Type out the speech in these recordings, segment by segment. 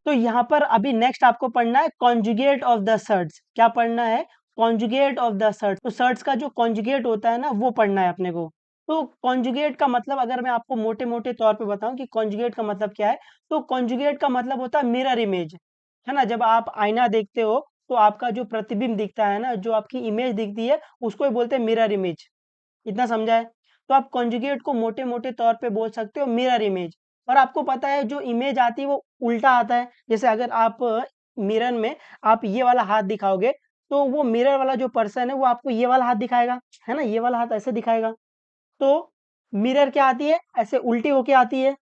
तो यहाँ पर अभी नेक्स्ट आपको पढ़ना है कॉन्जुगेट ऑफ द सर्ट्स। क्या पढ़ना है? Conjugate of the surds. तो सर्ट्स का जो कॉन्जुगेट होता है ना वो पढ़ना है अपने को। तो कॉन्जुगेट का मतलब अगर मैं आपको मोटे मोटे तौर पे बताऊं कि कॉन्जुगेट का मतलब क्या है, तो कॉन्जुगेट का मतलब होता है मिरर इमेज, है ना। जब आप आईना देखते हो तो आपका जो प्रतिबिंब दिखता है ना, जो आपकी इमेज दिखती है, उसको ही बोलते हैं मिरर इमेज। इतना समझा है? तो आप कॉन्जुगेट को मोटे मोटे तौर पे बोल सकते हो मिरर इमेज। और आपको पता है जो इमेज आती है वो उल्टा आता है। जैसे अगर आप मिरर में आप ये वाला हाथ दिखाओगे, तो वो मिरर वाला जो पर्सन है वो आपको ये वाला हाथ दिखाएगा, है ना, ये वाला हाथ ऐसे दिखाएगा। तो मिरर क्या आती है? ऐसे उल्टी होके आती है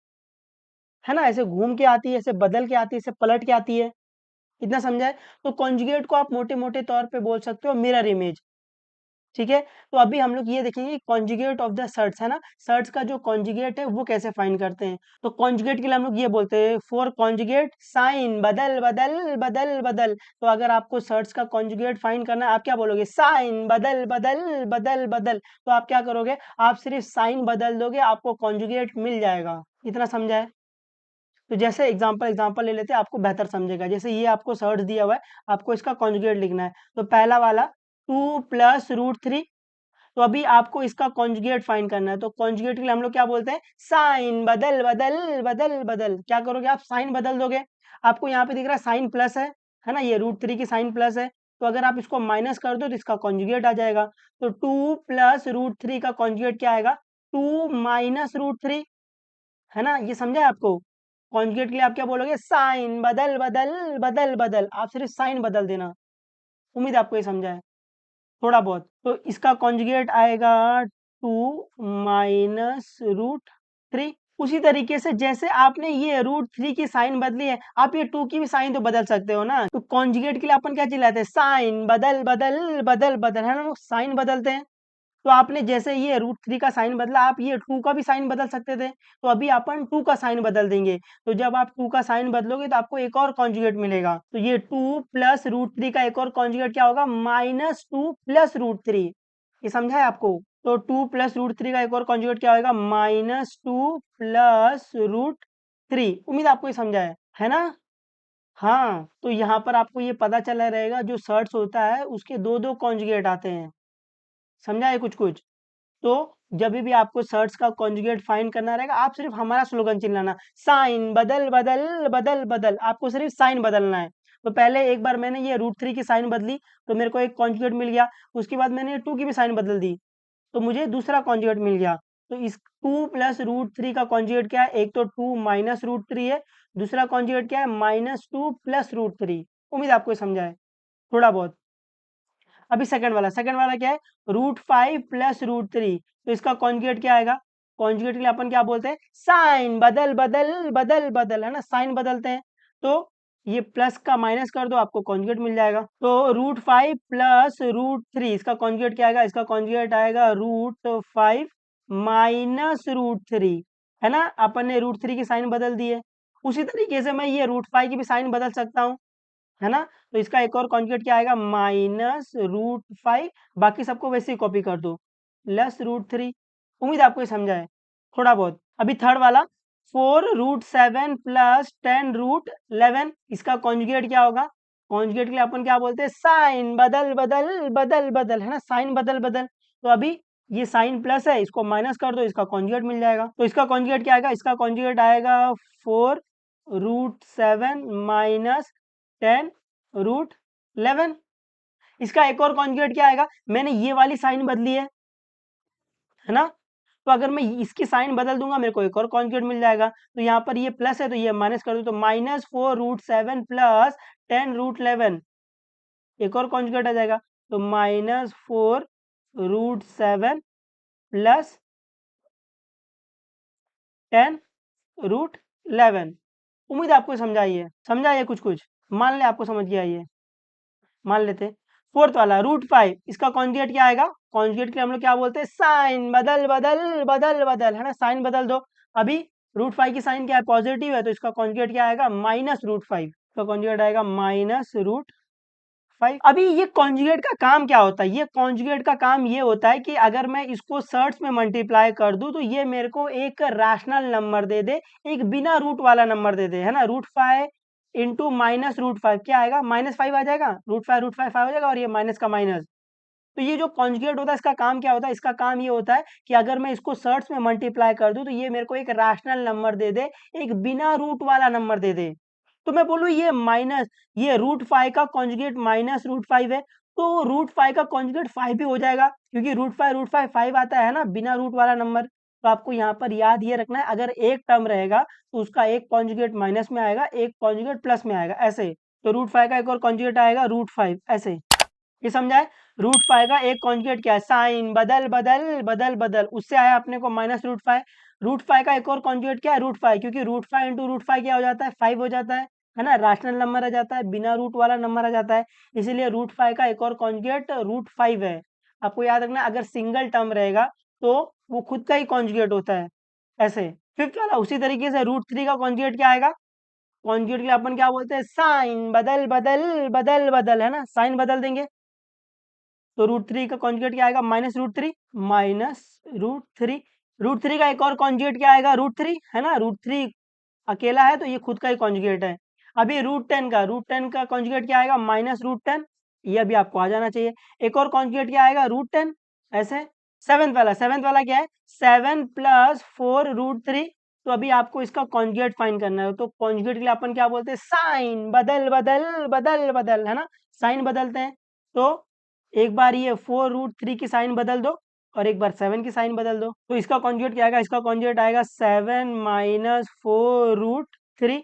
ना, ऐसे घूम के आती है, ऐसे बदल के आती है, ऐसे पलट के आती है। इतना समझा है? तो कॉन्जुगेट को आप मोटे मोटे तौर पे बोल सकते हो मिरर इमेज। ठीक है। तो अभी हम लोग ये देखेंगे कॉन्जुगेट ऑफ द सर्ट्स, है ना। सर्ट्स का जो कॉन्जुगेट है वो कैसे फाइंड करते हैं। तो कॉन्जुगेट के लिए हम लोग ये बोलते हैं फॉर कॉन्जुगेट साइन बदल बदल बदल बदल। तो अगर आपको सर्ट्स का कॉन्जुगेट फाइंड करना है, आप क्या बोलोगे? साइन बदल बदल बदल बदल। तो आप क्या करोगे? आप सिर्फ साइन बदल दोगे, आपको कॉन्जुगेट मिल जाएगा। इतना समझा है? तो जैसे एग्जांपल एग्जांपल ले लेते हैं, आपको बेहतर समझेगा। जैसे ये आपको सर्च दिया हुआ है, आपको इसका कॉन्जुगेट लिखना है। तो पहला वाला 2 + √3। तो अभी आपको इसका कॉन्जुगेट फाइंड करना है। तो कॉन्जुगेट के लिए हम लोग क्या बोलते हैं? साइन बदल बदल बदल बदल। क्या करोगे? आप साइन बदल दोगे। आपको यहाँ पे दिख रहा है साइन प्लस है ना, ये √3 की साइन प्लस है। तो अगर आप इसको माइनस कर दो तो इसका कॉन्जुगेट आ जाएगा। तो 2 + √3 का कॉन्जुगेट क्या आएगा? 2 - √3, है ना। ये समझा है आपको? कॉन्जुगेट के लिए आप क्या बोलोगे? साइन बदल बदल बदल बदल। आप सिर्फ साइन बदल देना। उम्मीद है आपको ये समझा है थोड़ा बहुत। तो इसका कॉन्जुगेट आएगा 2 - √3। उसी तरीके से जैसे आपने ये √3 की साइन बदली है, आप ये 2 की भी साइन तो बदल सकते हो ना। तो कॉन्जुगेट के लिए अपन क्या चिल्लाते हैं? साइन बदल बदल बदल बदल, है ना, लोग साइन बदलते हैं। तो आपने जैसे ये √3 का साइन बदला, आप ये 2 का भी साइन बदल सकते थे। तो अभी अपन 2 का साइन बदल देंगे। तो जब आप 2 का साइन बदलोगे तो आपको एक और कॉन्जुगेट मिलेगा। तो ये 2 + √3 का एक और कॉन्जुगेट क्या होगा? -2 + √3। ये समझा है आपको? तो 2 + √3 का एक और कॉन्जुगेट क्या होगा? -2 + √3। उम्मीद आपको ये समझा है ना? हाँ, तो यहाँ पर आपको ये पता चला रहेगा जो सर्ट्स होता है उसके दो दो कॉन्जुगेट आते हैं। समझा है कुछ कुछ? तो जब भी आपको सर्च का कॉन्जुगेट फाइंड करना रहेगा, आप सिर्फ हमारा स्लोगन चिल्लाना, साइन बदल बदल बदल बदल। आपको सिर्फ साइन बदलना है। तो पहले एक बार मैंने ये √3 की साइन बदली, तो मेरे को एक कॉन्जुगेट मिल गया। उसके बाद मैंने 2 की भी साइन बदल दी, तो मुझे दूसरा कॉन्जुगेट मिल गया। तो इस 2 + √3 का कॉन्जुगेट क्या है? एक तो 2 - √3 है, दूसरा कॉन्जुगेट क्या है? -2 + √3। उम्मीद आपको ये समझा है थोड़ा बहुत। अभी सेकंड वाला क्या है? √5 + √3। तो इसका कॉन्जुगेट क्या आएगा? कॉन्जुगेट के लिए अपन क्या बोलते हैं? साइन बदल बदल बदल बदल, है ना, साइन बदलते हैं। तो ये प्लस का माइनस कर दो, आपको कॉन्जुगेट मिल जाएगा। तो √5 + √3, इसका कॉन्जुगेट क्या आएगा? इसका कॉन्जुगेट आएगा √5 - √3, है ना। अपन ने √3 की साइन बदल दी है। उसी तरीके से मैं ये √5 की भी साइन बदल सकता हूँ, है ना। तो इसका एक और कॉन्जुगेट क्या आएगा? -√5। बाकी सबको वैसे ही कॉपी कर दो, +√3। उम्मीद आपको ये समझा है थोड़ा बहुत। अभी थर्ड वाला 4√7 + 10√11। इसका कॉन्जुगेट क्या होगा? कॉन्जुगेट के लिए अपन क्या बोलते हैं? साइन बदल बदल बदल बदल, है ना, साइन बदल बदल। तो अभी ये साइन प्लस है, इसको माइनस कर दो, इसका कॉन्जुगेट मिल जाएगा। तो इसका कॉन्जुगेट क्या आएगा? इसका कॉन्जुगेट आएगा 4√7 - 10√11। इसका एक और कॉन्जुगेट क्या आएगा? मैंने ये वाली साइन बदली है ना। तो अगर मैं इसकी साइन बदल दूंगा, मेरे को एक और कॉन्जुगेट मिल जाएगा। तो यहाँ पर ये प्लस है तो ये माइनस कर दो, तो -4√7 + 10√11। एक और कॉन्जुगेट आ जाएगा, तो -4√7 + 10√11। उम्मीद आपको समझाइए कुछ कुछ। मान ले आपको समझ गया ये, मान लेते। फोर्थ वाला √5, इसका कॉन्जुगेट क्या आएगा? कॉन्जुगेट के लिए हम लोग क्या बोलते हैं? साइन बदल बदल बदल बदल, है ना, साइन बदल दो। अभी √5 की साइन क्या है? पॉजिटिव है, तो इसका कॉन्जुगेट क्या आएगा? -√5। इसका कॉन्जुगेट आएगा -√5। अभी ये कॉन्जुगेट का काम क्या होता है? ये कॉन्जुगेट का काम ये होता है कि अगर मैं इसको सर्ट्स में मल्टीप्लाई कर दूं तो ये मेरे को एक रैशनल नंबर दे दे, एक बिना रूट वाला नंबर दे दे, है ना। √5 इंटू -√5 क्या आएगा, -5 आ जाएगा, √5 5 हो जाएगा और ये माइनस का माइनस। तो ये जो कॉन्जुगेट होता है इसका काम क्या होता है, इसका काम ये होता है कि अगर मैं इसको सर्ट्स में मल्टीप्लाई कर दूं तो ये मेरे को एक रैशनल नंबर दे दे, एक बिना रूट वाला नंबर दे दे। तो मैं बोलूँ ये माइनस, ये √5 का कॉन्जुगेट -√5 है, तो √5 का कॉन्जुगेट 5 भी हो जाएगा, क्योंकि √5 5 आता है ना बिना रूट वाला नंबर। तो आपको यहाँ पर याद ये रखना है, अगर एक टर्म रहेगा तो उसका एक कॉन्जुगेट माइनस में आएगा, एक कॉन्जुगेट प्लस में आएगा, ऐसे। तो √5 का एक और कॉन्जुगेट आएगा √5, ऐसे। ये समझाए। √5 का एक कॉन्जुगेट क्या है, साइन बदल बदल बदल बदल, उससे आया अपने को -√5। √5 का एक और कॉन्जुगेट क्या है, √5, क्योंकि √5 इंटू √5 क्या हो जाता है, 5 हो जाता है ना, राशनल नंबर आ जाता है, बिना रूट वाला नंबर आ जाता है, इसीलिए √5 का एक और कॉन्जुगेट √5 है। आपको याद रखना, अगर सिंगल टर्म रहेगा तो वो खुद का ही कॉन्जुगेट होता है, ऐसे। फिफ्थ वाला उसी तरीके से √3 का कॉन्जुगेट क्या आएगा, कॉन्जुगेट के लिए अपन क्या बोलते हैं, साइन बदल बदल बदल बदल, है ना, साइन बदल देंगे। तो √3 का कॉन्जुगेट क्या आएगा, -√3, -√3। √3 का एक और कॉन्जुगेट क्या आएगा, √3, है ना, √3 अकेला है तो ये खुद का ही कॉन्जुगेट है। अभी √10 का कॉन्जुगेट क्या आएगा, -√10, ये अभी आपको आ जाना चाहिए। एक और कॉन्जुगेट क्या आएगा, √10, ऐसे। सेवेंथ वाला क्या है, 7 + 4 √3। तो अभी आपको इसका कॉन्जुगेट फाइंड करना है, तो कॉन्जुगेट के लिए अपन क्या बोलते हैं, साइन बदल बदल बदल बदल, है ना, साइन बदलते हैं। तो एक बार ये 4 √3 की साइन बदल दो और एक बार 7 की साइन बदल दो, तो इसका कॉन्जुगेट क्या आएगा, इसका कॉन्जुगेट आएगा 7 - 4 √3।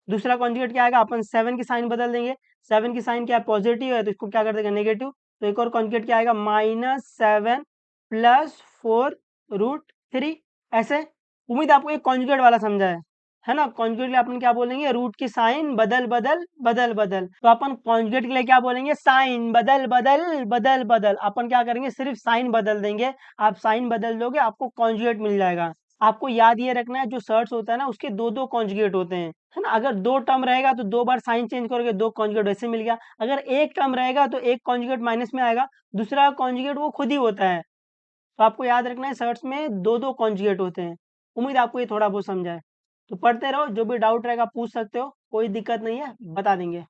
दूसरा कॉन्जुगेट क्या आएगा, अपन 7 की साइन बदल देंगे, 7 की साइन क्या है, पॉजिटिव है, तो इसको क्या कर देंगे, नेगेटिव। तो एक और कॉन्जुगेट क्या आएगा, -7 + 4 √3, ऐसे। उम्मीद आपको एक कॉन्जुगेट वाला समझा है ना। कॉन्जुगेट के लिए अपन क्या बोलेंगे, रूट की साइन बदल बदल बदल बदल, तो अपन कॉन्जुगेट के लिए क्या बोलेंगे, साइन बदल बदल बदल बदल। अपन क्या करेंगे, सिर्फ साइन बदल देंगे, आप साइन बदल दोगे आपको कॉन्जुगेट मिल जाएगा। आपको याद ये रखना है, जो सर्ट्स होता है ना उसके दो दो कॉन्जुगेट होते हैं, है ना। अगर दो टर्म रहेगा तो दो बार साइन चेंज करोगे, दो कॉन्जुगेट वैसे मिल गया। अगर एक टर्म रहेगा तो एक कॉन्जुगेट माइनस में आएगा, दूसरा कॉन्जुगेट वो खुद ही होता है। तो आपको याद रखना है, सर्ट्स में दो दो कॉन्जुगेट होते हैं। उम्मीद आपको ये थोड़ा बहुत समझा है। तो पढ़ते रहो, जो भी डाउट रहेगा पूछ सकते हो, कोई दिक्कत नहीं है, बता देंगे।